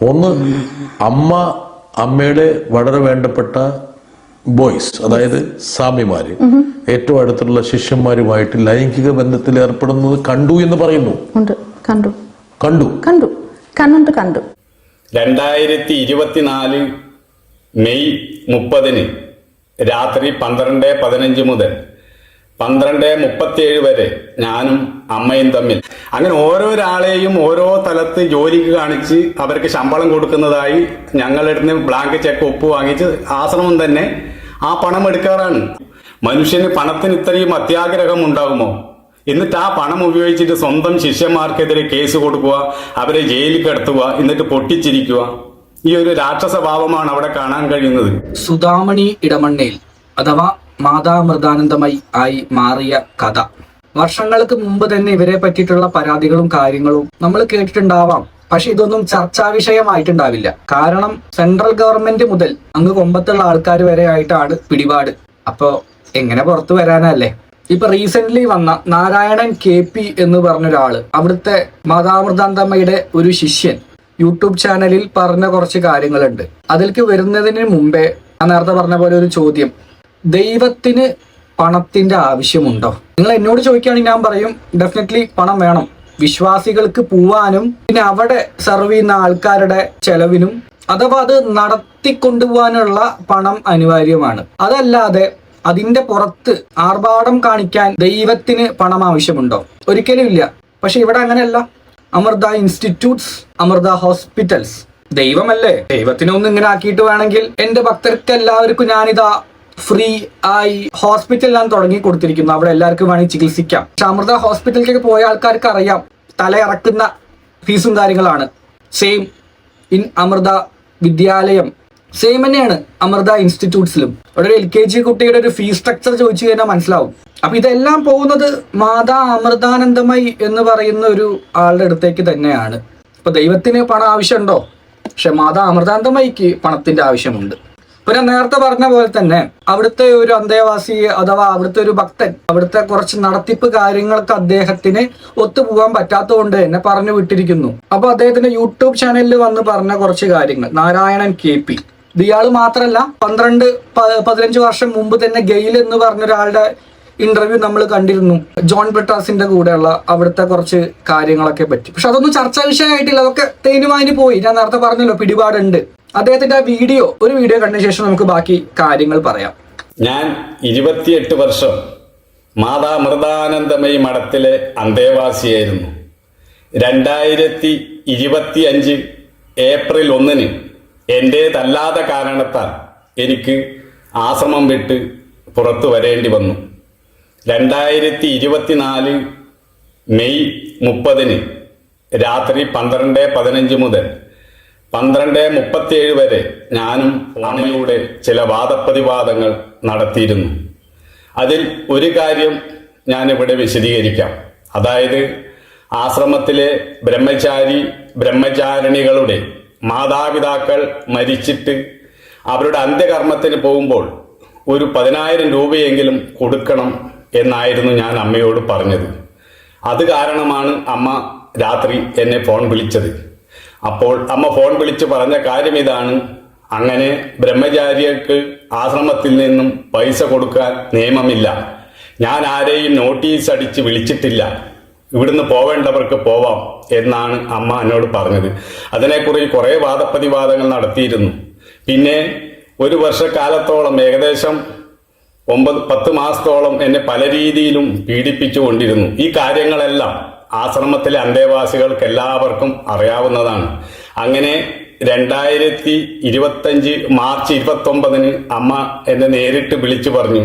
ഒന്ന്, അമ്മയുടെ വളരെ വേണ്ടപ്പെട്ട ബോയ്സ്, അതായത് സ്വാമിമാര് ഏറ്റവും അടുത്തുള്ള ശിഷ്യന്മാരുമായിട്ട് ലൈംഗിക ബന്ധത്തിൽ ഏർപ്പെടുന്നത് കണ്ടു എന്ന് പറയുന്നു. കണ്ടു. 2024 മെയ് 30 രാത്രി 12:15 മുതൽ 12:37 വരെ ഞാനും അമ്മയും തമ്മിൽ അങ്ങനെ ഓരോരാളെയും ഓരോ തലത്ത് ജോലിക്ക് കാണിച്ച് അവർക്ക് ശമ്പളം കൊടുക്കുന്നതായി ഞങ്ങളുടെ അടുത്ത് ബ്ലാങ്ക് ചെക്ക് ഒപ്പ് വാങ്ങിച്ച് ആശ്രമം തന്നെ ആ പണം എടുക്കാറാണ്. മനുഷ്യന് പണത്തിന് ഇത്രയും അത്യാഗ്രഹം ഉണ്ടാകുമോ? എന്നിട്ട് ആ പണം ഉപയോഗിച്ചിട്ട് സ്വന്തം ശിഷ്യന്മാർക്കെതിരെ കേസ് കൊടുക്കുക, അവരെ ജയിലിൽ കിടത്തുക, എന്നിട്ട് പൊട്ടിച്ചിരിക്കുക. ഈ ഒരു രാക്ഷസ ഭാവമാണ് അവിടെ കാണാൻ കഴിയുന്നത്. സുധാമണി ഇടമണ്ണയിൽ അഥവാ മാതാമൃതാനന്ദമയി ആയി മാറിയ കഥ. വർഷങ്ങൾക്ക് മുമ്പ് തന്നെ ഇവരെ പറ്റിയിട്ടുള്ള പരാതികളും കാര്യങ്ങളും നമ്മൾ കേട്ടിട്ടുണ്ടാവാം. പക്ഷെ ഇതൊന്നും ചർച്ചാ വിഷയമായിട്ടുണ്ടാവില്ല. കാരണം സെൻട്രൽ ഗവൺമെന്റ് മുതൽ അങ്ങ് കൊമ്പത്തുള്ള ആൾക്കാർ വരെ ആയിട്ടാണ് പിടിപാട്. അപ്പോ എങ്ങനെ പുറത്തു വരാനല്ലേ? ഇപ്പൊ റീസെന്റ് വന്ന നാരായണൻ KP എന്ന് പറഞ്ഞൊരാള്, അവിടുത്തെ മാതാമൃതാനന്ദമയുടെ ഒരു ശിഷ്യൻ, യൂട്യൂബ് ചാനലിൽ പറഞ്ഞ കുറച്ച് കാര്യങ്ങളുണ്ട്. അതിലേക്ക് വരുന്നതിന് മുമ്പേ ഞാൻ നേരത്തെ പറഞ്ഞ പോലെ ഒരു ചോദ്യം: ദൈവത്തിന് പണത്തിന്റെ ആവശ്യമുണ്ടോ? നിങ്ങൾ എന്നോട് ചോദിക്കുകയാണെങ്കിൽ ഞാൻ പറയും ഡെഫിനറ്റ്ലി പണം വേണം. വിശ്വാസികൾക്ക് പോവാനും പിന്നെ അവിടെ സെർവ് ചെയ്യുന്ന ആൾക്കാരുടെ ചെലവിനും അഥവാ അത് നടത്തിക്കൊണ്ടുപോകാനുള്ള പണം അനിവാര്യമാണ്. അതല്ലാതെ അതിന്റെ പുറത്ത് ആർഭാടം കാണിക്കാൻ ദൈവത്തിന് പണം ആവശ്യമുണ്ടോ? ഒരിക്കലും ഇല്ല. പക്ഷെ ഇവിടെ അങ്ങനെയല്ല. അമൃത ഇൻസ്റ്റിറ്റ്യൂട്ട്സ്, അമൃത ഹോസ്പിറ്റൽസ് ദൈവമല്ലേ? ദൈവത്തിനൊന്നും ഇങ്ങനെ ആക്കിയിട്ട് വേണമെങ്കിൽ എന്റെ ഭക്തർക്ക് എല്ലാവർക്കും ഞാനിതാ ഫ്രീ ആയി ഹോസ്പിറ്റൽ ഞാൻ തുടങ്ങി കൊടുത്തിരിക്കുന്നു. അവിടെ എല്ലാവർക്കും വേണമെങ്കിൽ ചികിത്സിക്കാം. പക്ഷെ അമൃത ഹോസ്പിറ്റലിലേക്ക് പോയ ആൾക്കാർക്ക് അറിയാം, തലയിറക്കുന്ന ഫീസും കാര്യങ്ങളാണ്. സെയിം ഇൻ അമൃത വിദ്യാലയം സെയിം തന്നെയാണ് അമൃത ഇൻസ്റ്റിറ്റ്യൂട്ട്സിലും. അവിടെ ഒരു LKG കുട്ടിയുടെ ഒരു ഫീസ് സ്ട്രക്ചർ ചോദിച്ചു കഴിഞ്ഞാൽ മനസ്സിലാവും. അപ്പൊ ഇതെല്ലാം പോകുന്നത് മാതാ അമൃതാനന്ദമയി എന്ന് പറയുന്ന ഒരു ആളുടെ അടുത്തേക്ക് തന്നെയാണ്. ഇപ്പൊ ദൈവത്തിന് പണം ആവശ്യമുണ്ടോ? പക്ഷെ മാതാ അമൃതാനന്ദമയിക്ക് പണത്തിന്റെ ആവശ്യമുണ്ട്. ഇപ്പൊ ഞാൻ നേരത്തെ പറഞ്ഞ പോലെ തന്നെ അവിടുത്തെ ഒരു അന്തേവാസി അഥവാ അവിടുത്തെ ഒരു ഭക്തൻ, അവിടുത്തെ കുറച്ച് നടത്തിപ്പ് കാര്യങ്ങൾക്ക് അദ്ദേഹത്തിന് ഒത്തുപോകാൻ പറ്റാത്തതുകൊണ്ട് തന്നെ പറഞ്ഞു വിട്ടിരിക്കുന്നു. അപ്പൊ അദ്ദേഹത്തിന്റെ യൂട്യൂബ് ചാനലിൽ വന്ന് പറഞ്ഞ കുറച്ച് കാര്യങ്ങൾ, നാരായണൻ KP ഇയാൾ മാത്രമല്ല, 12-15 വർഷം മുമ്പ് തന്നെ ഗെയിൽ എന്ന് പറഞ്ഞ ഒരാളുടെ ഇന്റർവ്യൂ നമ്മൾ കണ്ടിരുന്നു, ജോൺ ബ്രിട്ടാസിന്റെ കൂടെയുള്ള അവിടുത്തെ കുറച്ച് കാര്യങ്ങളൊക്കെ പറ്റി. പക്ഷെ അതൊന്നും ചർച്ചാ വിഷയമായിട്ടില്ല. അതൊക്കെ തേനുമാനി പോയി. ഞാൻ നേരത്തെ പറഞ്ഞല്ലോ പിടിപാടുണ്ട്. അദ്ദേഹത്തിന്റെ ആ ഒരു വീഡിയോ കണ്ട ശേഷം നമുക്ക് ബാക്കി കാര്യങ്ങൾ പറയാം. ഞാൻ 28 വർഷം മാതാമൃതാനന്ദമയി മഠത്തിലെ അന്തേവാസിയായിരുന്നു. 2025 ഏപ്രിൽ 1 എൻ്റേതല്ലാത്ത കാരണത്താൽ എനിക്ക് ആശ്രമം വിട്ട് പുറത്തു വരേണ്ടി വന്നു. 2024 മെയ് 30 രാത്രി 12:15 മുതൽ 12:37 വരെ ഞാനും അമ്മയുടെ ചില വാദപ്രതിവാദങ്ങൾ നടത്തിയിരുന്നു. അതിൽ ഒരു കാര്യം ഞാനിവിടെ വിശദീകരിക്കാം. അതായത് ആശ്രമത്തിലെ ബ്രഹ്മചാരിണികളുടെ മാതാപിതാക്കൾ മരിച്ചിട്ട് അവരുടെ അന്ത്യകർമ്മത്തിന് പോകുമ്പോൾ ഒരു 10,000 രൂപയെങ്കിലും കൊടുക്കണം എന്നായിരുന്നു ഞാൻ അമ്മയോട് പറഞ്ഞത്. അത് കാരണമാണ് അമ്മ രാത്രി എന്നെ ഫോൺ വിളിച്ചത്. അപ്പോൾ അമ്മ ഫോൺ വിളിച്ച് പറഞ്ഞ കാര്യം ഇതാണ്: അങ്ങനെ ബ്രഹ്മചാരികൾക്ക് ആശ്രമത്തിൽ നിന്നും പൈസ കൊടുക്കാൻ നിയമമില്ല. ഞാൻ ആരെയും നോട്ടീസ് അടിച്ച് വിളിച്ചിട്ടില്ല. ഇവിടുന്ന് പോവേണ്ടവർക്ക് പോവാം എന്നാണ് അമ്മ എന്നോട് പറഞ്ഞത്. അതിനെക്കുറിച്ച് കുറേ വാദപ്രതിവാദങ്ങൾ നടത്തിയിരുന്നു. പിന്നെ ഒരു വർഷക്കാലത്തോളം, ഏകദേശം 9-10 മാസത്തോളം എന്നെ പല രീതിയിലും പീഡിപ്പിച്ചുകൊണ്ടിരുന്നു. ഈ കാര്യങ്ങളെല്ലാം ആശ്രമത്തിലെ അന്തേവാസികൾക്ക് എല്ലാവർക്കും അറിയാവുന്നതാണ്. അങ്ങനെ 2025 മാർച്ച് 29 അമ്മ എന്നെ നേരിട്ട് വിളിച്ചു പറഞ്ഞു,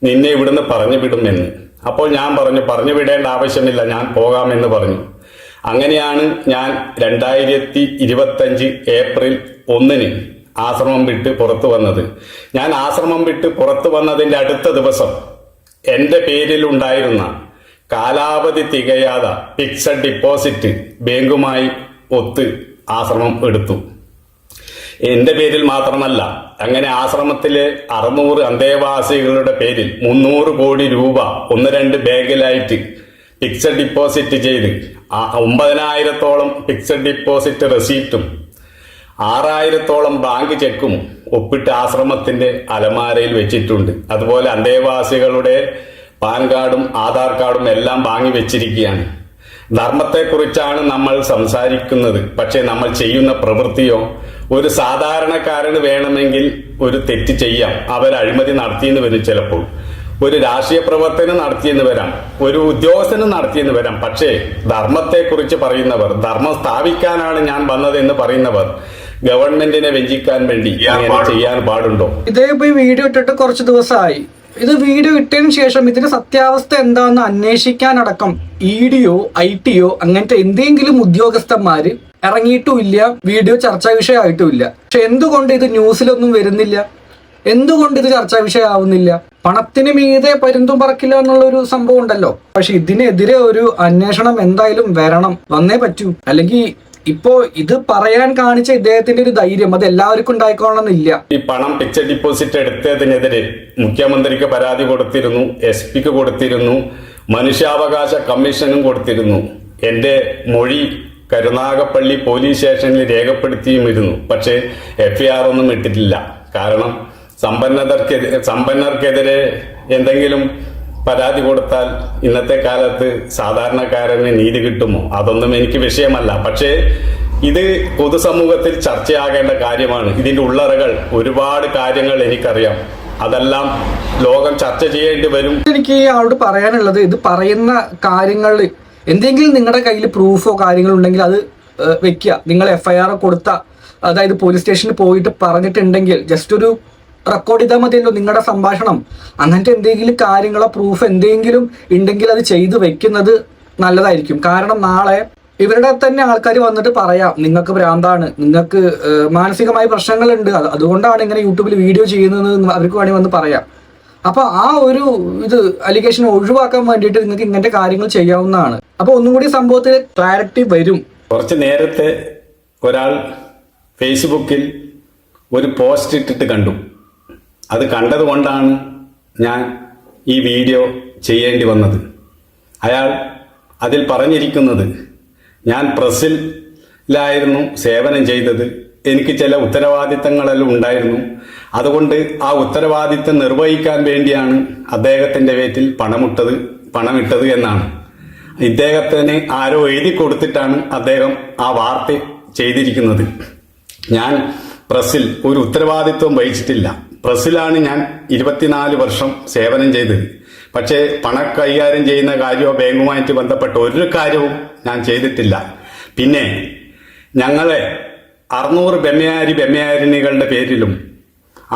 നിന്നെ ഇവിടുന്ന് പറഞ്ഞു വിടുമെന്ന്. അപ്പോൾ ഞാൻ പറഞ്ഞു വിടേണ്ട ആവശ്യമില്ല, ഞാൻ പോകാമെന്ന് പറഞ്ഞു. അങ്ങനെയാണ് ഞാൻ 2025 ഏപ്രിൽ 1 ആശ്രമം വിട്ട് പുറത്തു വന്നത്. ഞാൻ ആശ്രമം വിട്ട് പുറത്തു വന്നതിൻ്റെ അടുത്ത ദിവസം എൻ്റെ പേരിൽ ഉണ്ടായിരുന്ന കാലാവധി തികയാത ഫിക്സഡ് ഡിപ്പോസിറ്റ് ബാങ്കുമായി ഒത്ത് ആശ്രമം എടുത്തു. എൻ്റെ പേരിൽ മാത്രമല്ല, അങ്ങനെ ആശ്രമത്തിലെ 600 അന്തേവാസികളുടെ പേരിൽ 300 കോടി രൂപ 1-2 ബാങ്കിലായിട്ട് ഫിക്സഡ് ഡിപ്പോസിറ്റ് ചെയ്ത് 9,000-ഓളം ഫിക്സഡ് ഡിപ്പോസിറ്റ് റെസീപ്റ്റും 6000-ഓളം ബാങ്ക് ചെക്കും ഒപ്പിട്ട് ആശ്രമത്തിന്റെ അലമാരയിൽ വെച്ചിട്ടുണ്ട്. അതുപോലെ അന്തേവാസികളുടെ പാൻ കാർഡും ആധാർ കാർഡും എല്ലാം വാങ്ങി വെച്ചിരിക്കുകയാണ്. ധർമ്മത്തെക്കുറിച്ചാണ് നമ്മൾ സംസാരിക്കുന്നത്. പക്ഷെ നമ്മൾ ചെയ്യുന്ന പ്രവൃത്തിയോ, ഒരു സാധാരണക്കാരന് വേണമെങ്കിൽ ഒരു തെറ്റ് ചെയ്യാം. അവർ അഴിമതി നടത്തിയെന്ന് വരും, ചിലപ്പോൾ ഒരു രാഷ്ട്രീയ പ്രവർത്തനം നടത്തിയെന്ന് വരാം, ഒരു ഉദ്യോഗസ്ഥന് നടത്തിയെന്ന് വരാം. പക്ഷേ ധർമ്മത്തെക്കുറിച്ച് പറയുന്നവർ, ധർമ്മം സ്ഥാപിക്കാനാണ് ഞാൻ വന്നത് എന്ന് പറയുന്നവർ ഗവൺമെന്റിനെ വെഞ്ചിക്കാൻ വേണ്ടി അങ്ങനെ ചെയ്യാൻ പാടുണ്ടോ? ഇതേ വീഡിയോ ഇട്ടിട്ട് കുറച്ച് ദിവസമായി. ഇത് വീഡിയോ ഇട്ടതിന് ശേഷം ഇതിന്റെ സത്യാവസ്ഥ എന്താണെന്ന് അന്വേഷിക്കാനടക്കം ഇഡിയോ IT അങ്ങനത്തെ എന്തെങ്കിലും ഉദ്യോഗസ്ഥന്മാര് ഇറങ്ങിയിട്ടുമില്ല, വീഡിയോ ചർച്ചാ വിഷയമായിട്ടുമില്ല. പക്ഷെ എന്തുകൊണ്ട് ഇത് ന്യൂസിലൊന്നും വരുന്നില്ല? എന്തുകൊണ്ട് ഇത് ചർച്ചാ വിഷയമാവുന്നില്ല? പണത്തിന് മീതെ പരുന്തും പറക്കില്ല എന്നുള്ളൊരു സംഭവം ഉണ്ടല്ലോ. പക്ഷെ ഇതിനെതിരെ ഒരു അന്വേഷണം എന്തായാലും വരണം, വന്നേ പറ്റൂ. അല്ലെങ്കിൽ ഇപ്പോ ഇത് പറയാൻ കാണിച്ച ഇദ്ദേഹത്തിന്റെ ഒരു ധൈര്യം അത് എല്ലാവർക്കും ഉണ്ടായിക്കോളണമെന്നില്ല. ഈ പണം ഫിക്സഡ് ഡിപ്പോസിറ്റ് എടുത്തതിനെതിരെ മുഖ്യമന്ത്രിക്ക് പരാതി കൊടുത്തിരുന്നു, SP-ക്ക് കൊടുത്തിരുന്നു, മനുഷ്യാവകാശ കമ്മീഷനും കൊടുത്തിരുന്നു. എന്റെ മൊഴി കരുനാഗപ്പള്ളി പോലീസ് സ്റ്റേഷനിൽ രേഖപ്പെടുത്തിയുമിരുന്നു. പക്ഷേ FIR ഒന്നും ഇട്ടിട്ടില്ല. കാരണം സമ്പന്നർക്കെതിരെ എന്തെങ്കിലും പരാതി കൊടുത്താൽ ഇന്നത്തെ കാലത്ത് സാധാരണക്കാരന് നീതി കിട്ടുമോ? അതൊന്നും എനിക്ക് വിഷയമല്ല. പക്ഷേ ഇത് പൊതുസമൂഹത്തിൽ ചർച്ചയാകേണ്ട കാര്യമാണ്. ഇതിന്റെ ഉള്ളറകൾ ഒരുപാട് കാര്യങ്ങൾ എനിക്കറിയാം. അതെല്ലാം ലോകം ചർച്ച ചെയ്യേണ്ടി വരും. എനിക്ക് ആളോട് പറയാനുള്ളത്, ഇത് പറയുന്ന കാര്യങ്ങൾ എന്തെങ്കിലും നിങ്ങളുടെ കയ്യിൽ പ്രൂഫോ കാര്യങ്ങളോ ഉണ്ടെങ്കിൽ അത് വെക്കുക. നിങ്ങൾ FIR കൊടുത്ത, അതായത് പോലീസ് സ്റ്റേഷനിൽ പോയിട്ട് പറഞ്ഞിട്ടുണ്ടെങ്കിൽ ജസ്റ്റ് ഒരു റെക്കോർഡ് ചെയ്താൽ മതിയല്ലോ നിങ്ങളുടെ സംഭാഷണം. അങ്ങനത്തെ എന്തെങ്കിലും കാര്യങ്ങളോ പ്രൂഫ് എന്തെങ്കിലും ഉണ്ടെങ്കിൽ അത് ചെയ്തു വെക്കുന്നത് നല്ലതായിരിക്കും. കാരണം നാളെ ഇവരുടെ തന്നെ ആൾക്കാർ വന്നിട്ട് പറയാം നിങ്ങൾക്ക് ഭ്രാന്താണ്, നിങ്ങൾക്ക് മാനസികമായ പ്രശ്നങ്ങളുണ്ട്, അതുകൊണ്ടാണ് ഇങ്ങനെ യൂട്യൂബിൽ വീഡിയോ ചെയ്യുന്നത് അവർക്ക് വേണമെങ്കിൽ വന്ന് പറയാം. അപ്പൊ ആ ഒരു അലിഗേഷൻ ഒഴിവാക്കാൻ വേണ്ടിയിട്ട് നിങ്ങൾക്ക് ഇങ്ങനത്തെ കാര്യങ്ങൾ ചെയ്യാവുന്നതാണ്. അപ്പൊ ഒന്നും കൂടി സംഭവത്തിൽ ക്ലാരിറ്റി വരും. കുറച്ച് നേരത്തെ ഒരാൾ ഫേസ്ബുക്കിൽ ഒരു പോസ്റ്റ് ഇട്ടിട്ട് കണ്ടു. അത് കണ്ടതുകൊണ്ടാണ് ഞാൻ ഈ വീഡിയോ ചെയ്യേണ്ടി വന്നത്. അയാൾ അതിൽ പറഞ്ഞിരിക്കുന്നത്, ഞാൻ പ്രസ്സിലായിരുന്നു സേവനം ചെയ്തത്, എനിക്ക് ചില ഉത്തരവാദിത്തങ്ങളെല്ലാം ഉണ്ടായിരുന്നു, അതുകൊണ്ട് ആ ഉത്തരവാദിത്തം നിർവഹിക്കാൻ വേണ്ടിയാണ് അദ്ദേഹത്തിന്റെ പേരിൽ പണമിട്ടത് എന്നാണ്. ഇദ്ദേഹത്തിന് ആരോ എഴുതി കൊടുത്തിട്ടാണ് അദ്ദേഹം ആ വാർത്ത ചെയ്തിരിക്കുന്നത്. ഞാൻ പ്രസ്സിൽ ഒരു ഉത്തരവാദിത്വം വഹിച്ചിട്ടില്ല. പ്രസ്സിലാണ് ഞാൻ 24 വർഷം സേവനം ചെയ്തത്. പക്ഷേ പണം കൈകാര്യം ചെയ്യുന്ന കാര്യമോ ബാങ്കുമായിട്ട് ബന്ധപ്പെട്ട ഒരു കാര്യവും ഞാൻ ചെയ്തിട്ടില്ല. പിന്നെ ഞങ്ങളെ 600 ബെമ്മയാരിണികളുടെ പേരിലും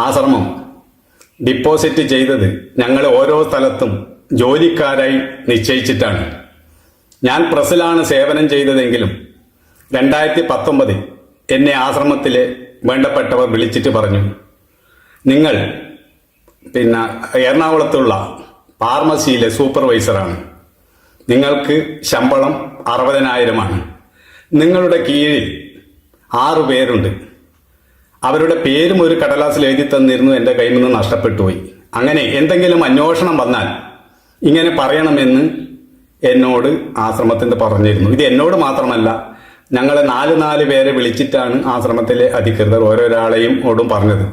ആശ്രമം ഡിപ്പോസിറ്റ് ചെയ്തത് ഞങ്ങളെ ഓരോ സ്ഥലത്തും ജോലിക്കാരായി നിശ്ചയിച്ചിട്ടാണ്. ഞാൻ പ്രസ്സിലാണ് സേവനം ചെയ്തതെങ്കിലും 2019 എന്നെ ആശ്രമത്തിലെ വേണ്ടപ്പെട്ടവർ വിളിച്ചിട്ട് പറഞ്ഞു, നിങ്ങൾ എറണാകുളത്തുള്ള ഫാർമസിയിലെ സൂപ്പർവൈസറാണ്, നിങ്ങൾക്ക് ശമ്പളം 60,000 നിങ്ങളുടെ കീഴിൽ 6 പേരുണ്ട്, അവരുടെ പേരും ഒരു കടലാസിൽ എഴുതി തന്നിരുന്നു, എൻ്റെ കയ്യിൽ നിന്ന് നഷ്ടപ്പെട്ടു പോയി. അങ്ങനെ എന്തെങ്കിലും അന്വേഷണം വന്നാൽ ഇങ്ങനെ പറയണമെന്ന് എന്നോട് ആശ്രമത്തിൽ പറഞ്ഞിരുന്നു. ഇത് എന്നോട് മാത്രമല്ല, ഞങ്ങളെ 4 പേരെ വിളിച്ചിട്ടാണ് ആശ്രമത്തിലെ അധികൃതർ ഓരോരാളോടും പറഞ്ഞത്.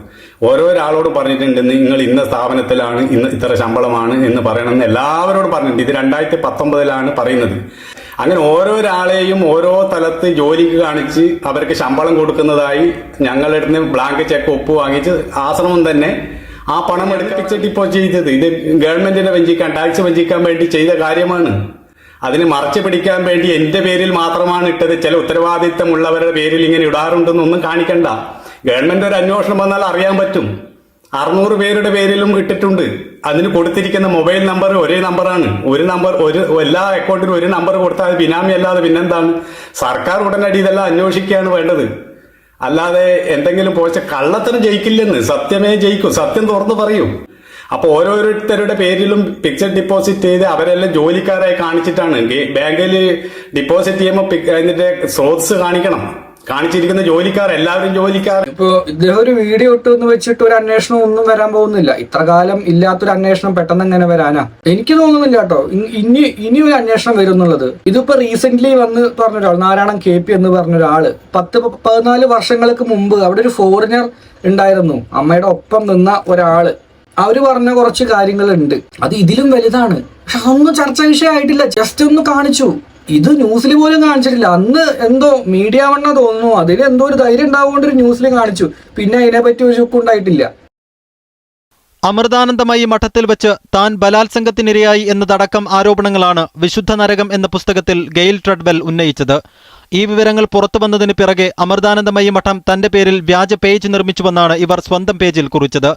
ഓരോരാളോടും പറഞ്ഞിട്ടുണ്ട്, നിങ്ങൾ ഇന്ന സ്ഥാപനത്തിലാണ്, ഇന്ന് ഇത്ര ശമ്പളമാണ് എന്ന് പറയണമെന്ന് എല്ലാവരോടും പറഞ്ഞിട്ടുണ്ട്. ഇത് 2019 പറയുന്നത്. അങ്ങനെ ഓരോരാളെയും ഓരോ തലത്ത് ജോലിക്ക് കാണിച്ച് അവർക്ക് ശമ്പളം കൊടുക്കുന്നതായി ഞങ്ങളുടെ അടുത്ത് ബ്ലാങ്ക് ചെക്ക് ഒപ്പ് വാങ്ങിച്ച് ആശ്രമം തന്നെ ആ പണം എടുപ്പിച്ചിട്ട് ഇപ്പോൾ ചെയ്തത്. ഇത് ഗവൺമെന്റിനെ വഞ്ചിക്കാൻ, ടാക്സ് വഞ്ചിക്കാൻ വേണ്ടി ചെയ്ത കാര്യമാണ്. അതിന് മറച്ചു പിടിക്കാൻ വേണ്ടി എന്റെ പേരിൽ മാത്രമാണ് ഇട്ടത്. ചില ഉത്തരവാദിത്തമുള്ളവരുടെ പേരിൽ ഇങ്ങനെ ഇടാറുണ്ടെന്നൊന്നും കാണിക്കണ്ട. ഗവൺമെന്റ് ഒരു അന്വേഷണം വന്നാൽ അറിയാൻ പറ്റും. 600 പേരുടെ പേരിലും ഇട്ടിട്ടുണ്ട്. അതിന് കൊടുത്തിരിക്കുന്ന മൊബൈൽ നമ്പർ ഒരേ നമ്പറാണ്. എല്ലാ അക്കൗണ്ടിനും ഒരു നമ്പർ കൊടുത്താൽ ബിനാമി അല്ലാതെ പിന്നെന്താണ്? സർക്കാർ ഉടനടി ഇതെല്ലാം അന്വേഷിക്കുകയാണ് വേണ്ടത്. അല്ലാതെ എന്തെങ്കിലും പോച്ച കള്ളത്തിന് ജയിക്കില്ലെന്ന്, സത്യമേ ജയിക്കും. സത്യം തുറന്നു പറയും. അപ്പൊ ഓരോരുത്തരുടെ പേരിലും ഫിക്സഡ് ഡിപ്പോസിറ്റ് ചെയ്ത് അവരെല്ലാം ജോലിക്കാരായി കാണിച്ചിട്ടാണ്. ബാങ്കിൽ ഡിപ്പോസിറ്റ് ചെയ്യുമ്പോൾ അതിന്റെ സ്രോതസ് കാണിക്കണം. കാണിച്ചിരിക്കുന്ന ജോലിക്കാർ എല്ലാവരും ജോലിക്കാർ. ഇപ്പൊ ഇദ്ദേഹം ഒരു വീഡിയോ ഇട്ടു എന്ന് വെച്ചിട്ട് ഒരു അന്വേഷണം ഒന്നും വരാൻ പോകുന്നില്ല. ഇത്ര കാലം ഇല്ലാത്തൊരു അന്വേഷണം പെട്ടെന്ന് എങ്ങനെ വരാനാ? എനിക്ക് തോന്നുന്നില്ല കേട്ടോ ഇനി ഒരു അന്വേഷണം വരും എന്നുള്ളത്. ഇതിപ്പോ റീസെന്റ് വന്ന് പറഞ്ഞൊരാൾ, നാരായണൻ KP എന്ന് പറഞ്ഞൊരാള് 10-14 വർഷങ്ങൾക്ക് മുമ്പ് അവിടെ ഒരു ഫോറിനർ ഉണ്ടായിരുന്നു, അമ്മയുടെ ഒപ്പം നിന്ന ഒരാള്. അവര് പറഞ്ഞ കുറച്ച് കാര്യങ്ങളുണ്ട്, അത് ഇതിലും വലുതാണ്. പക്ഷെ അതൊന്നും ചർച്ചാ വിഷയമായിട്ടില്ല. ജസ്റ്റ് ഒന്ന് കാണിച്ചു. ഇത് ന്യൂസിൽ പോലും കാണിച്ചിട്ടില്ല. അന്ന് എന്തോ മീഡിയ വണ്ണ തോന്നുന്നു, അതിൽ എന്തോ ഒരു ധൈര്യം ഉണ്ടാവുകൊണ്ട് ഒരു ന്യൂസിൽ കാണിച്ചു. പിന്നെ അതിനെപ്പറ്റി ഒരു ചുക്കുണ്ടായിട്ടില്ല. അമൃതാനന്ദമയി മഠത്തിൽ വെച്ച് താൻ ബലാത്സംഗത്തിനിരയായി എന്നതടക്കം ആരോപണങ്ങളാണ് വിശുദ്ധ നരകം എന്ന പുസ്തകത്തിൽ ഗെയിൽ ട്രെഡ്വെൽ ഉന്നയിച്ചത്. ഈ വിവരങ്ങൾ പുറത്തു വന്നതിന് പിറകെ അമൃതാനന്ദമയി മഠം തന്റെ പേരിൽ വ്യാജ പേജ് നിർമ്മിച്ചുവെന്നാണ് ഇവർ സ്വന്തം പേജിൽ കുറിച്ചത്.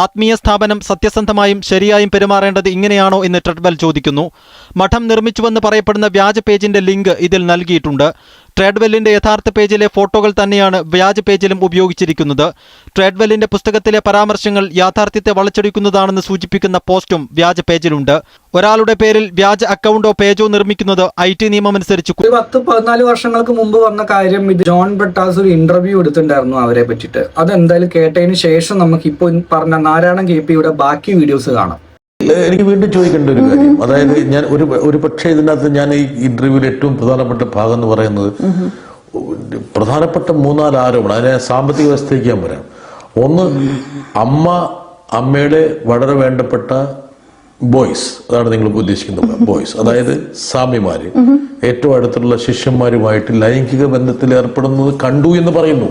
ആത്മീയ സ്ഥാപനം സത്യസന്ധമായും ശരിയായും പെരുമാറേണ്ടത് ഇങ്ങനെയാണോ എന്ന് ട്രെഡ്വെൽ ചോദിക്കുന്നു. മഠം നിർമ്മിച്ചുവെന്ന് പറയപ്പെടുന്ന വ്യാജ പേജിന്റെ ലിങ്ക് ഇതിൽ നൽകിയിട്ടുണ്ട്. ട്രെഡ്വെല്ലിന്റെ യഥാർത്ഥ പേജിലെ ഫോട്ടോകൾ തന്നെയാണ് വ്യാജ പേജിലും ഉപയോഗിച്ചിരിക്കുന്നത്. ട്രെഡ്വെല്ലിന്റെ പുസ്തകത്തിലെ പരാമർശങ്ങൾ യാഥാർത്ഥ്യത്തെ വളച്ചൊടിക്കുന്നതാണെന്ന് സൂചിപ്പിക്കുന്ന പോസ്റ്റും വ്യാജ പേജിലുണ്ട്. ഒരാളുടെ പേരിൽ വ്യാജ അക്കൗണ്ടോ പേജോ നിർമ്മിക്കുന്നത് IT നിയമമനുസരിച്ച് 10-14 വർഷങ്ങൾക്ക് മുമ്പ് വന്ന കാര്യം. ഇത് ജോൺ ബ്രിട്ടാസ് ഒരു ഇന്റർവ്യൂ എടുത്തിട്ടുണ്ടായിരുന്നു അവരെ പറ്റിയിട്ട്. അതെന്തായാലും കേട്ടതിന് ശേഷം നമുക്ക് ഇപ്പോൾ പറഞ്ഞ നാരായണൻ KPയുടെ ബാക്കി വീഡിയോസ് കാണാം. എനിക്ക് വീണ്ടും ചോദിക്കേണ്ട ഒരു കാര്യം, അതായത് ഞാൻ ഒരു പക്ഷേ ഇതിനകത്ത് ഞാൻ ഈ ഇന്റർവ്യൂവിൽ ഏറ്റവും പ്രധാനപ്പെട്ട ഭാഗം എന്ന് പറയുന്നത് പ്രധാനപ്പെട്ട 3-4 ആരോപണം. അതിനെ സാമ്പത്തിക വ്യവസ്ഥയ്ക്ക് ഞാൻ വരാം. ഒന്ന്, അമ്മയുടെ വളരെ വേണ്ടപ്പെട്ട ബോയ്സ്, അതാണ് നിങ്ങൾ ഉദ്ദേശിക്കുന്നത് ബോയ്സ്, അതായത് സ്വാമിമാര് ഏറ്റവും അടുത്തുള്ള ശിഷ്യന്മാരുമായിട്ട് ലൈംഗിക ബന്ധത്തിൽ ഏർപ്പെടുന്നത് കണ്ടു എന്ന് പറയുന്നു.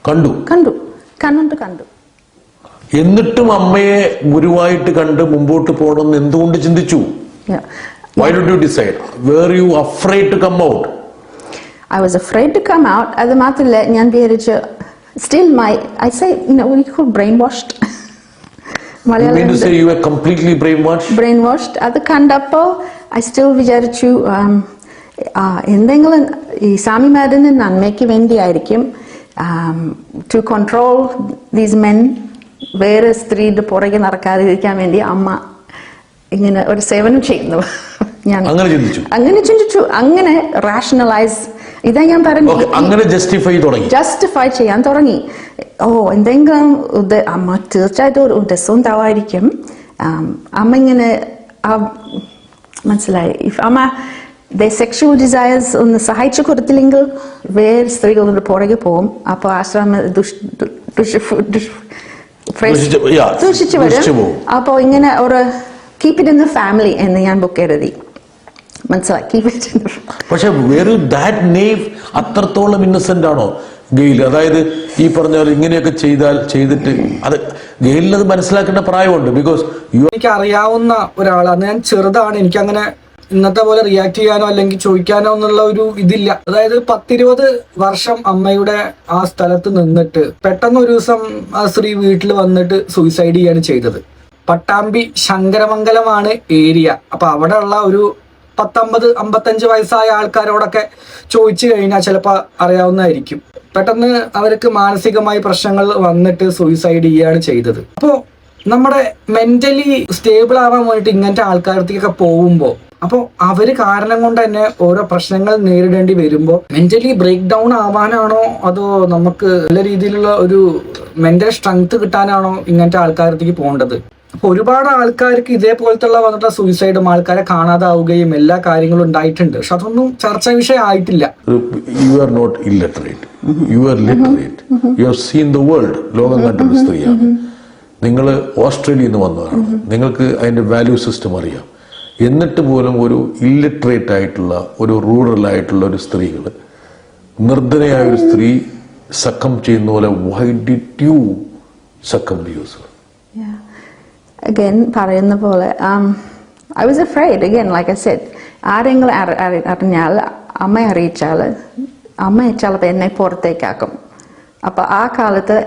കണ്ടു. എന്നിട്ടും അമ്മയെ ഗുരുവായിട്ട് കണ്ട് മുമ്പോട്ട് പോകണമെന്ന് എന്തുകൊണ്ട് ചിന്തിച്ചു? Why did you decide? Were you afraid to come out? I was afraid to come out. അത് മാത്രമല്ല, ഞാൻ വിചാരിച്ചു still I say, we could brainwashed. You mean to say you were completely brainwashed? അത് കണ്ടപ്പോൾ I still വിചാരിച്ചു എന്തെങ്കിലും ഈ സ്വാമിമാരുടെ നന്മയ്ക്ക് വേണ്ടിയായിരിക്കും, to control these men, വേറെ സ്ത്രീയുടെ പുറകെ നടക്കാതിരിക്കാൻ വേണ്ടി അമ്മ ഇങ്ങനെ ഒരു സേവനം ചെയ്യുന്നു. ഞാൻ അങ്ങനെ ചിന്തിച്ചു, അങ്ങനെ റാഷണലൈസ്, ഇതാ ഞാൻ പറഞ്ഞു, അങ്ങനെ ജസ്റ്റിഫൈ ചെയ്യാൻ തുടങ്ങി. എന്തെങ്കിലും അമ്മ തീർച്ചയായിട്ടും ഒരു ഉദ്ദേശം ഉണ്ടാവായിരിക്കും. അമ്മ ഇങ്ങനെ മനസ്സിലായി, അമ്മ സെക്ഷുവൽ ഡിസയേഴ്സ് ഒന്ന് സഹായിച്ചു കൊടുത്തില്ലെങ്കിൽ വേറെ സ്ത്രീകളുടെ പുറകെ പോകും. അപ്പോൾ ആശ്രമ ദൂഷിച്ചു വരും. അപ്പോൾ ഇങ്ങനെ ഒരു keep it in the family എന്ന് ഞാൻ ബുക്ക് എഴുതി. മനസ്സിലായി, കീപ് ഇറ്റ് ഇൻ ദ. പക്ഷെ അത്രത്തോളം ഇന്നസെന്റ് ആണോ ഗെയിൽ? അതായത് ഈ പറഞ്ഞ പോലെ ഇങ്ങനെയൊക്കെ ചെയ്തിട്ട് അത് ഗെയിലിന് അത് മനസ്സിലാക്കേണ്ട പ്രായമുണ്ട്. ബിക്കോസ് എനിക്ക് അറിയാവുന്ന ഒരാളാണ്, ഞാൻ ചെറുതാണ്, എനിക്കങ്ങനെ ഇന്നത്തെ പോലെ റിയാക്ട് ചെയ്യാനോ അല്ലെങ്കിൽ ചോദിക്കാനോ എന്നുള്ള ഒരു ഇതില്ല. അതായത് 10-20 വർഷം അമ്മയുടെ ആ സ്ഥലത്ത് നിന്നിട്ട് പെട്ടെന്ന് ഒരു ദിവസം ആ സ്ത്രീ വീട്ടിൽ വന്നിട്ട് സൂയിസൈഡ് ചെയ്യാണ് ചെയ്തത്. പട്ടാമ്പി ശങ്കരമംഗലമാണ് ഏരിയ. അപ്പൊ അവിടെ ഉള്ള ഒരു 50-55 വയസ്സായ ആൾക്കാരോടൊക്കെ ചോദിച്ചു കഴിഞ്ഞാൽ ചിലപ്പോൾ അറിയാവുന്നതായിരിക്കും. പെട്ടെന്ന് അവർക്ക് മാനസികമായി പ്രശ്നങ്ങൾ വന്നിട്ട് സൂയിസൈഡ് ചെയ്യാണ് ചെയ്തത്. അപ്പോൾ നമ്മുടെ മെന്റലി സ്റ്റേബിൾ ആവാൻ വേണ്ടിയിട്ട് ഇങ്ങനത്തെ ആൾക്കാരത്തേക്കൊക്കെ പോകുമ്പോൾ, അപ്പോൾ അവര് കാരണം കൊണ്ട് തന്നെ ഓരോ പ്രശ്നങ്ങൾ നേരിടേണ്ടി വരുമ്പോൾ മെന്റലി ബ്രേക്ക് ഡൗൺ ആവാനാണോ അതോ നമുക്ക് നല്ല രീതിയിലുള്ള ഒരു മെന്റൽ സ്ട്രെങ്ത് കിട്ടാനാണോ ഇങ്ങനത്തെ ആൾക്കാരത്തേക്ക് പോകേണ്ടത്? അപ്പൊ ഒരുപാട് ആൾക്കാർക്ക് ഇതേപോലത്തുള്ള വന്നിട്ടുള്ള സൂയിസൈഡും ആൾക്കാരെ കാണാതാവുകയും എല്ലാ കാര്യങ്ങളും ഉണ്ടായിട്ടുണ്ട്. പക്ഷെ അതൊന്നും ചർച്ചാ വിഷയം ആയിട്ടില്ല. You are not illiterate, you are literate, you have seen the world. ലോകം കണ്ടൊരു സ്ത്രീയാണ്. നിങ്ങൾ ഓസ്ട്രേലിയയിൽ നിന്ന് വന്നതാണ്, നിങ്ങൾക്ക് അതിന്റെ വാല്യൂ സിസ്റ്റം അറിയാം. എന്നിട്ട് പോലും ഒരു ഇല്ലിറ്ററേറ്റ് ആയിട്ടുള്ള ഒരു റൂറൽ ആയിട്ടുള്ള ഒരു സ്ത്രീകൾ, നിർദ്ധനയായ ഒരു സ്ത്രീ സക്കം ചെയ്യുന്ന പോലെ why did you succumb to yourself? Again, പറയുന്ന പോലെ I was afraid, again, like I said, ആരെങ്കിലും അറിഞ്ഞാൽ, അമ്മയെ അറിയിച്ചാൽ അമ്മ ചിലപ്പോൾ എന്നെ പുറത്തേക്കാക്കും. അപ്പോൾ ആ കാലത്ത്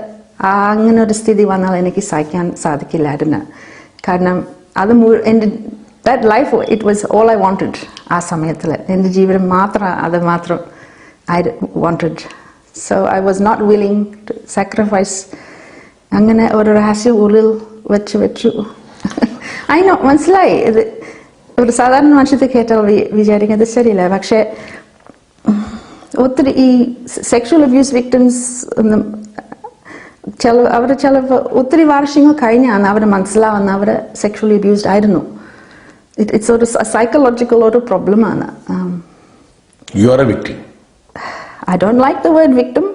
അങ്ങനെ ഒരു സ്ഥിതി വന്നാൽ എനിക്ക് സഹിക്കാൻ സാധിക്കില്ലായിരുന്നു. കാരണം അത് എൻ്റെ that life, it was all I wanted. ആ സമയത്തിൽ എൻ്റെ ജീവിതം അത് മാത്രം I wanted. So I was not willing to sacrifice. അങ്ങനെ ഒരു രഹസ്യം ഉള്ളിൽ വെച്ചു I know, മനസ്സിലായി. ഇത് ഒരു സാധാരണ മനുഷ്യത്തെ കേട്ടാൽ വിചാരിക്കുന്നത് ശരിയില്ല. പക്ഷെ ഒത്തിരി ഈ സെക്ഷൽ അബ്യൂസ് വിക്ടിംസ് ഒത്തിരി വർഷങ്ങൾ കഴിഞ്ഞാണ് അവർ മനസ്സിലാവുന്ന അവർ സെക്ഷലി അബ്യൂസ്ഡ് ആയിരുന്നു. ഇറ്റ്സ് ഒരു സൈക്കോളജിക്കൽ ഒരു പ്രോബ്ലമാണ്. You are a victim. I don't like the word victim.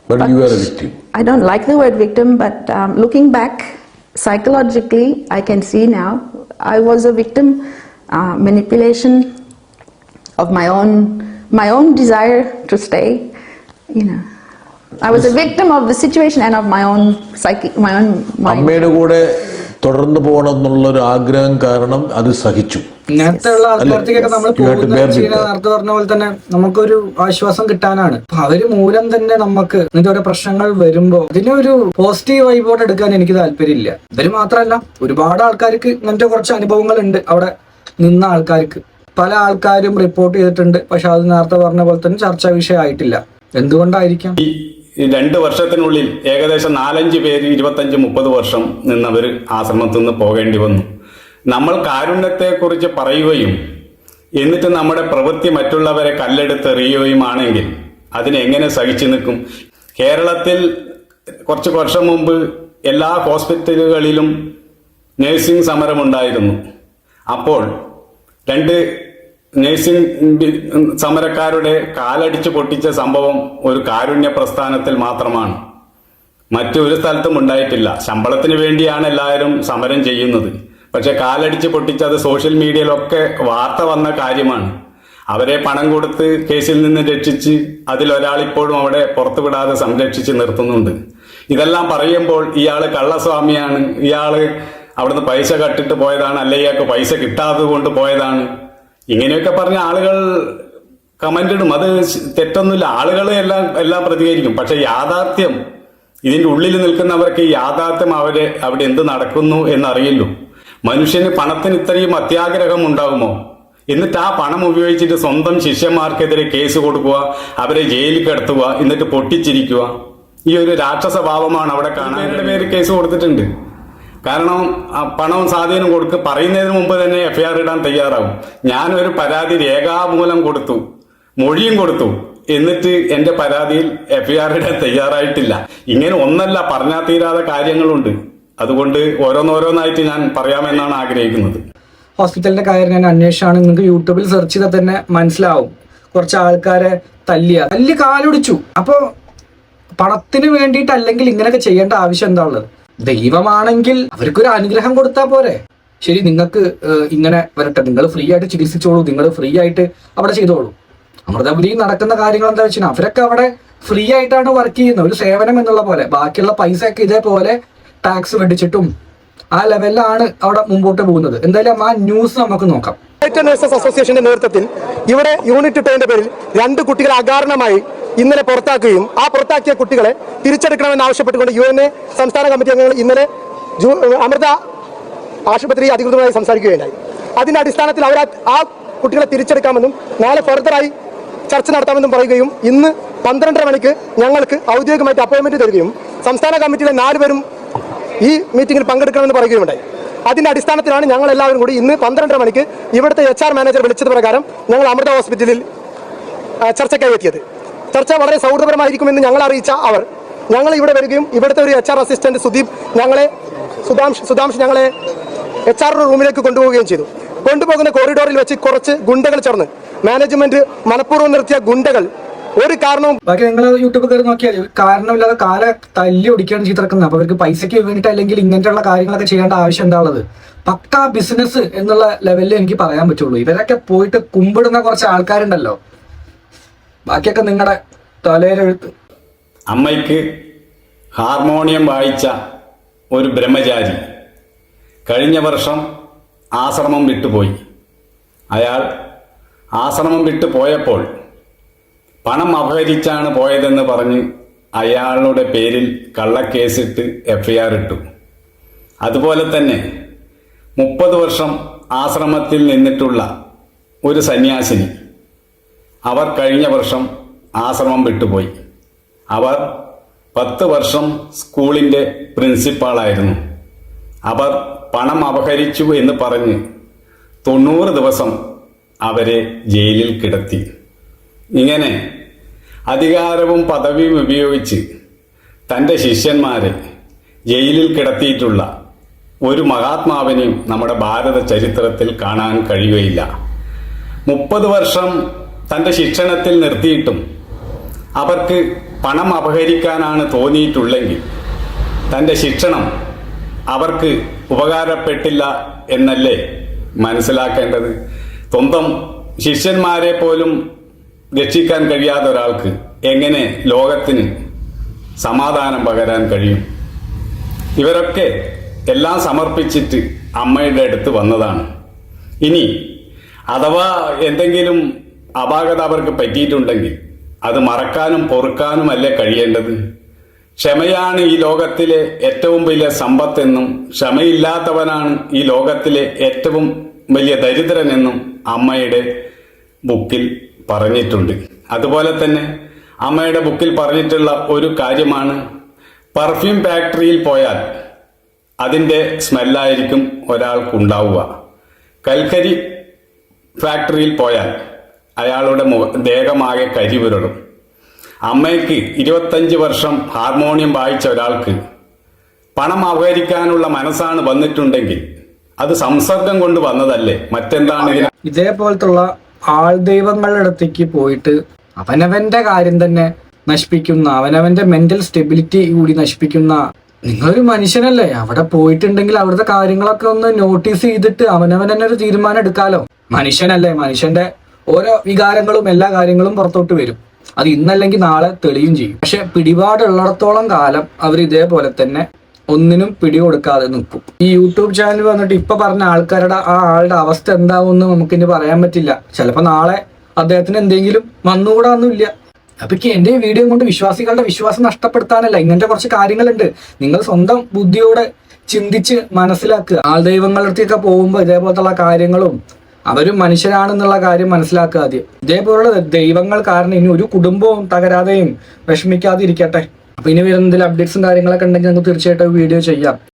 But you are a victim. I don't like the word victim, but looking back psychologically, I can see now I was a victim. Manipulation of my own desire to stay. You know, I was a victim of the situation and of my own psyche, my own mind. അമ്മയുടെ കൂടെ തുടർന്ന് പോകണം എന്നുള്ളൊരു ആഗ്രഹം കാരണം അത് സഹിച്ചു. ഇങ്ങനത്തെ ഉള്ള ആൾക്കാർക്കൊക്കെ നമ്മൾ നേരത്തെ പറഞ്ഞ പോലെ തന്നെ നമുക്കൊരു ആശ്വാസം കിട്ടാനാണ്. അപ്പൊ അവര് മൂലം തന്നെ നമുക്ക് ഇങ്ങനത്തെ ഓരോ പ്രശ്നങ്ങൾ വരുമ്പോ ഇതിനൊരു പോസിറ്റീവ് വൈബോട്ട് എടുക്കാൻ എനിക്ക് താല്പര്യമില്ല. ഇവര് മാത്രമല്ല, ഒരുപാട് ആൾക്കാർക്ക് ഇങ്ങനത്തെ കുറച്ച് അനുഭവങ്ങൾ ഉണ്ട്. അവിടെ നിന്ന ആൾക്കാർക്ക് പല ആൾക്കാരും റിപ്പോർട്ട് ചെയ്തിട്ടുണ്ട്. പക്ഷെ അത് നേരത്തെ പറഞ്ഞ പോലെ തന്നെ ചർച്ചാ വിഷയമായിട്ടില്ല. എന്തുകൊണ്ടായിരിക്കാം? ഈ 2 വർഷത്തിനുള്ളിൽ ഏകദേശം 4-5 പേര് 25-30 വർഷം നിന്നവർ ആശ്രമത്തിൽ നിന്ന് പോകേണ്ടി വന്നു. നമ്മൾ കാരുണ്യത്തെക്കുറിച്ച് പറയുകയും എന്നിട്ട് നമ്മുടെ പ്രവൃത്തി മറ്റുള്ളവരെ കല്ലെടുത്തെറിയുകയുമാണെങ്കിൽ അതിനെങ്ങനെ സഹിച്ചു നിൽക്കും? കേരളത്തിൽ കുറച്ച് വർഷം മുമ്പ് എല്ലാ ഹോസ്പിറ്റലുകളിലും നഴ്സിംഗ് സമരമുണ്ടായിരുന്നു. അപ്പോൾ 2 നഴ്സിംഗ് സമരക്കാരുടെ കാലടിച്ച് പൊട്ടിച്ച സംഭവം ഒരു കാരുണ്യ പ്രസ്ഥാനത്തിൽ മാത്രമാണ്. മറ്റൊരു സ്ഥലത്തും ഉണ്ടായിട്ടില്ല. ശമ്പളത്തിന് വേണ്ടിയാണ് എല്ലാവരും സമരം ചെയ്യുന്നത്. പക്ഷെ കാലടിച്ച് പൊട്ടിച്ചത് സോഷ്യൽ മീഡിയയിലൊക്കെ വാർത്ത വന്ന കാര്യമാണ്. അവരെ പണം കൊടുത്ത് കേസിൽ നിന്ന് രക്ഷിച്ച് അതിലൊരാൾ ഇപ്പോഴും അവിടെ പുറത്തുവിടാതെ സംരക്ഷിച്ച് നിർത്തുന്നുണ്ട്. ഇതെല്ലാം പറയുമ്പോൾ ഇയാള് കള്ളസ്വാമിയാണ്, ഇയാള് അവിടുന്ന് പൈസ കട്ടിട്ട് പോയതാണ്, അല്ലെ ഇയാൾക്ക് പൈസ കിട്ടാതെ കൊണ്ട് പോയതാണ്, ഇങ്ങനെയൊക്കെ പറഞ്ഞ ആളുകൾ കമന്റ് ഇടും. അത് തെറ്റൊന്നുമില്ല, ആളുകൾ എല്ലാം പ്രതികരിക്കും. പക്ഷെ യാഥാർത്ഥ്യം, ഇതിന്റെ ഉള്ളിൽ നിൽക്കുന്നവർക്ക് ഈ യാഥാർത്ഥ്യം അവിടെ എന്ത് നടക്കുന്നു എന്നറിയില്ലു. മനുഷ്യന് പണത്തിന് ഇത്രയും അത്യാഗ്രഹം ഉണ്ടാകുമോ? എന്നിട്ട് ആ പണം ഉപയോഗിച്ചിട്ട് സ്വന്തം ശിഷ്യന്മാർക്കെതിരെ കേസ് കൊടുക്കുക, അവരെ ജയിലിൽ കിടത്തുക, എന്നിട്ട് പൊട്ടിച്ചിരിക്കുക. ഈ ഒരു രാക്ഷസ ഭാവമാണ് അവിടെ കാണാൻ. പേര് കേസ് കൊടുത്തിട്ടുണ്ട്. കാരണം പണവും സ്വാധീനം പറയുന്നതിന് മുമ്പ് തന്നെ FIR ഇടാൻ തയ്യാറാവും. ഞാനൊരു പരാതി രേഖാമൂലം കൊടുത്തു, മൊഴിയും കൊടുത്തു, എന്നിട്ട് എന്റെ പരാതിയിൽ FIR ഇടാൻ തയ്യാറായിട്ടില്ല. ഇങ്ങനെ ഒന്നല്ല, പറഞ്ഞാൽ തീരാതെ കാര്യങ്ങളുണ്ട്. അതുകൊണ്ട് ഓരോന്നോരോന്നായിട്ട് ഞാൻ പറയാമെന്നാണ് ആഗ്രഹിക്കുന്നത്. ഹോസ്പിറ്റലിന്റെ കാര്യം ഞാൻ അന്വേഷിച്ചാണ്. നിങ്ങൾക്ക് യൂട്യൂബിൽ സെർച്ച് ചെയ്താൽ തന്നെ മനസ്സിലാവും. കുറച്ച് ആൾക്കാരെ തല്ലി കാലൊടിച്ചു. അപ്പോ പണത്തിന് വേണ്ടിയിട്ട് അല്ലെങ്കിൽ ഇങ്ങനെയൊക്കെ ചെയ്യേണ്ട ആവശ്യം എന്താ ഉള്ളത്? ദൈവമാണെങ്കിൽ അവർക്കൊരു അനുഗ്രഹം കൊടുത്താൽ പോരെ? ശരി, നിങ്ങൾക്ക് ഇങ്ങനെ വരട്ടെ, നിങ്ങൾ ഫ്രീ ആയിട്ട് ചികിത്സിച്ചോളൂ, നിങ്ങൾ ഫ്രീ ആയിട്ട് അവിടെ ചെയ്തോളൂ. അമൃതപുരിയിൽ നടക്കുന്ന കാര്യങ്ങൾ എന്താ വെച്ചാൽ അവരൊക്കെ അവിടെ ഫ്രീ ആയിട്ടാണ് വർക്ക് ചെയ്യുന്നത്, ഒരു സേവനം എന്നുള്ള പോലെ. ബാക്കിയുള്ള പൈസ ഒക്കെ ഇതേപോലെ ടാക്സ് വെടിച്ചിട്ടും ആ ലെവലിലാണ് അവിടെ മുമ്പോട്ട് പോകുന്നത്. എന്തായാലും ആ ന്യൂസ് നമുക്ക് നോക്കാം. നഴ്സസ് അസോസിയേഷന്റെ നേതൃത്വത്തിൽ ഇവിടെ യൂണിറ്റ് ഇട്ടതിന്റെ പേരിൽ 2 കുട്ടികളെ അകാരണമായി ഇന്നലെ പുറത്താക്കുകയും ആ പുറത്താക്കിയ കുട്ടികളെ തിരിച്ചെടുക്കണമെന്ന് ആവശ്യപ്പെട്ടുകൊണ്ട് UNA സംസ്ഥാന കമ്മിറ്റി അംഗങ്ങൾ ഇന്നലെ അമൃത ആശുപത്രി അധികൃതരുമായി സംസാരിക്കുകയുണ്ടായി. അതിന്റെ അടിസ്ഥാനത്തിൽ അവർ ആ കുട്ടികളെ തിരിച്ചെടുക്കാമെന്നും നാളെ ഫർദറായി ചർച്ച നടത്താമെന്നും പറയുകയും ഇന്ന് 12:30 മണിക്ക് ഞങ്ങൾക്ക് ഔദ്യോഗികമായിട്ട് അപ്പോയിന്റ്മെന്റ് തരികയും സംസ്ഥാന കമ്മിറ്റിയിലെ 4 പേരും ഈ മീറ്റിംഗിൽ പങ്കെടുക്കണമെന്ന് പറയുകയുണ്ടായി. അതിന്റെ അടിസ്ഥാനത്തിലാണ് ഞങ്ങൾ എല്ലാവരും കൂടി ഇന്ന് 12:30 മണിക്ക് ഇവിടുത്തെ HR മാനേജർ വിളിച്ചത് പ്രകാരം ഞങ്ങൾ അമൃത ഹോസ്പിറ്റലിൽ ചർച്ചയ്ക്കായി എത്തിയത്. ചർച്ച വളരെ സൗഹൃദപരമായിരിക്കുമെന്ന് ഞങ്ങൾ അറിയിച്ച ഞങ്ങൾ ഇവിടെ വരികയും ഇവിടുത്തെ ഒരു HR അസിസ്റ്റന്റ് സുധാംഷ് ഞങ്ങളെ HR റൂമിലേക്ക് കൊണ്ടുപോവുകയും ചെയ്തു. കൊണ്ടുപോകുന്ന കോറിഡോറിൽ വെച്ച് കുറച്ച് ഗുണ്ടകൾ ചേർന്ന് മാനേജ്മെന്റ് മനഃപൂർവ്വം നിർത്തിയ ഗുണ്ടകൾ ഒരു കാരണവും ബാക്കി നിങ്ങൾ യൂട്യൂബ് കയറി നോക്കിയാൽ കാരണമില്ലാതെ കാല തല്ലി ഒടിക്കുകയാണ് ചെയ്തിറക്കുന്നത്. അപ്പൊ അവർക്ക് പൈസയ്ക്ക് വേണ്ടിയിട്ട് അല്ലെങ്കിൽ ഇങ്ങനത്തെയുള്ള കാര്യങ്ങളൊക്കെ ചെയ്യേണ്ട ആവശ്യം എന്താ ഉള്ളത്? പക്കാ ബിസിനസ് എന്നുള്ള ലെവലിൽ എനിക്ക് പറയാൻ പറ്റുള്ളൂ. ഇവരൊക്കെ പോയിട്ട് കുമ്പിടുന്ന കുറച്ച് ആൾക്കാരുണ്ടല്ലോ, ബാക്കിയൊക്കെ നിങ്ങളുടെ തലയിലെഴുത്ത്. അമ്മയ്ക്ക് ഹാർമോണിയം വായിച്ച ഒരു ബ്രഹ്മചാരി കഴിഞ്ഞ വർഷം ആശ്രമം വിട്ടുപോയി. അയാൾ ആശ്രമം വിട്ടു പോയപ്പോൾ പണം അപഹരിച്ചാണ് പോയതെന്ന് പറഞ്ഞ് അയാളുടെ പേരിൽ കള്ളക്കേസിട്ട് FIR ഇട്ടു. അതുപോലെ തന്നെ 30 വർഷം ആശ്രമത്തിൽ നിന്നിട്ടുള്ള ഒരു സന്യാസിനി, അവർ കഴിഞ്ഞ വർഷം ആശ്രമം വിട്ടുപോയി. അവർ 10 വർഷം സ്കൂളിൻ്റെ പ്രിൻസിപ്പാളായിരുന്നു. അവർ പണം അപഹരിച്ചു എന്ന് പറഞ്ഞ് 90 ദിവസം അവരെ ജയിലിൽ കിടത്തി. ഇങ്ങനെ അധികാരവും പദവിയും ഉപയോഗിച്ച് തൻ്റെ ശിഷ്യന്മാരെ ജയിലിൽ കിടത്തിയിട്ടുള്ള ഒരു മഹാത്മാവിനെയും നമ്മുടെ ഭാരത ചരിത്രത്തിൽ കാണാൻ കഴിയുകയില്ല. 30 വർഷം തൻ്റെ ശിക്ഷണത്തിൽ നിർത്തിയിട്ടും അവർക്ക് പണം അപഹരിക്കാനാണ് തോന്നിയിട്ടുള്ളെങ്കിൽ തൻ്റെ ശിക്ഷണം അവർക്ക് ഉപകാരപ്പെട്ടില്ല എന്നല്ലേ മനസ്സിലാക്കേണ്ടത്? സ്വന്തം ശിഷ്യന്മാരെ പോലും രക്ഷിക്കാൻ കഴിയാത്ത ഒരാൾക്ക് എങ്ങനെ ലോകത്തിന് സമാധാനം പകരാൻ കഴിയും? ഇവരൊക്കെ എല്ലാം സമർപ്പിച്ചിട്ട് അമ്മയുടെ അടുത്ത് വന്നതാണ്. ഇനി അഥവാ എന്തെങ്കിലും അപാകത അവർക്ക് പറ്റിയിട്ടുണ്ടെങ്കിൽ അത് മറക്കാനും പൊറുക്കാനുമല്ലേ കഴിയേണ്ടത്? ക്ഷമയാണ് ഈ ലോകത്തിലെ ഏറ്റവും വലിയ സമ്പത്തെന്നും ക്ഷമയില്ലാത്തവനാണ് ഈ ലോകത്തിലെ ഏറ്റവും വലിയ ദരിദ്രനെന്നും അമ്മയുടെ ബുക്കിൽ പറഞ്ഞിട്ടുണ്ട്. അതുപോലെ തന്നെ അമ്മയുടെ ബുക്കിൽ പറഞ്ഞിട്ടുള്ള ഒരു കാര്യമാണ്, പെർഫ്യൂം ഫാക്ടറിയിൽ പോയാൽ അതിൻ്റെ സ്മെല്ലായിരിക്കും ഒരാൾക്കുണ്ടാവുക. കൽക്കരി ഫാക്ടറിയിൽ പോയാൽ അയാളുടെ ദേഹമാകെ കരിപുരളും. അമ്മയ്ക്ക് 25 വർഷം ഹാർമോണിയം വായിച്ച ഒരാൾക്ക് പണം അപഹരിക്കാനുള്ള മനസ്സാണ് വന്നിട്ടുണ്ടെങ്കിൽ അത് സംസർഗം കൊണ്ട് വന്നതല്ലേ, മറ്റെന്താണ് ഇതിന്? ഇതേപോലത്തുള്ള ആൾ ദൈവങ്ങളുടെ അടുത്തേക്ക് പോയിട്ട് അവനവന്റെ കാര്യം തന്നെ നശിപ്പിക്കുന്ന, അവനവന്റെ മെന്റൽ സ്റ്റെബിലിറ്റി കൂടി നശിപ്പിക്കുന്ന നിങ്ങളൊരു മനുഷ്യനല്ലേ? അവിടെ പോയിട്ടുണ്ടെങ്കിൽ അവിടുത്തെ കാര്യങ്ങളൊക്കെ ഒന്ന് നോട്ടീസ് ചെയ്തിട്ട് അവനവൻ തന്നെ ഒരു തീരുമാനം എടുക്കാലോ. മനുഷ്യനല്ലേ? മനുഷ്യന്റെ ഓരോ വികാരങ്ങളും എല്ലാ കാര്യങ്ങളും പുറത്തോട്ട് വരും. അത് ഇന്നല്ലെങ്കിൽ നാളെ തെളിയും ചെയ്യും. പക്ഷെ പിടിപാടുള്ളിടത്തോളം കാലം അവർ ഇതേപോലെ തന്നെ ഒന്നിനും പിടികൊടുക്കാതെ നിൽക്കും. ഈ യൂട്യൂബ് ചാനൽ വന്നിട്ട് ഇപ്പൊ പറഞ്ഞ ആൾക്കാരുടെ ആ ആളുടെ അവസ്ഥ എന്താവുമെന്ന് നമുക്കിനി പറയാൻ പറ്റില്ല. ചിലപ്പോൾ നാളെ അദ്ദേഹത്തിന് എന്തെങ്കിലും വന്നുകൂടാന്നില്ല. അപ്പൊ എന്റെ ഈ വീഡിയോ കൊണ്ട് വിശ്വാസികളുടെ വിശ്വാസം നഷ്ടപ്പെടുത്താനല്ല, ഇങ്ങനത്തെ കുറച്ച് കാര്യങ്ങളുണ്ട്. നിങ്ങൾ സ്വന്തം ബുദ്ധിയോടെ ചിന്തിച്ച് മനസ്സിലാക്കുക. ആൾ ദൈവങ്ങളുടെ അടുത്തൊക്കെ പോകുമ്പോൾ ഇതേപോലത്തുള്ള കാര്യങ്ങളും അവരും മനുഷ്യരാണെന്നുള്ള കാര്യം മനസ്സിലാക്കുക ആദ്യം. ഇതേപോലുള്ള ദൈവങ്ങൾ കാരണം ഇനി ഒരു കുടുംബവും തകരാതെയും വിഷമിക്കാതെ ഇരിക്കട്ടെ. അപ്പൊ ഇനി വരുന്നതിൽ അപ്ഡേറ്റ്സും കാര്യങ്ങളൊക്കെ ഉണ്ടെങ്കിൽ നമുക്ക് തീർച്ചയായിട്ടും വീഡിയോ ചെയ്യാം.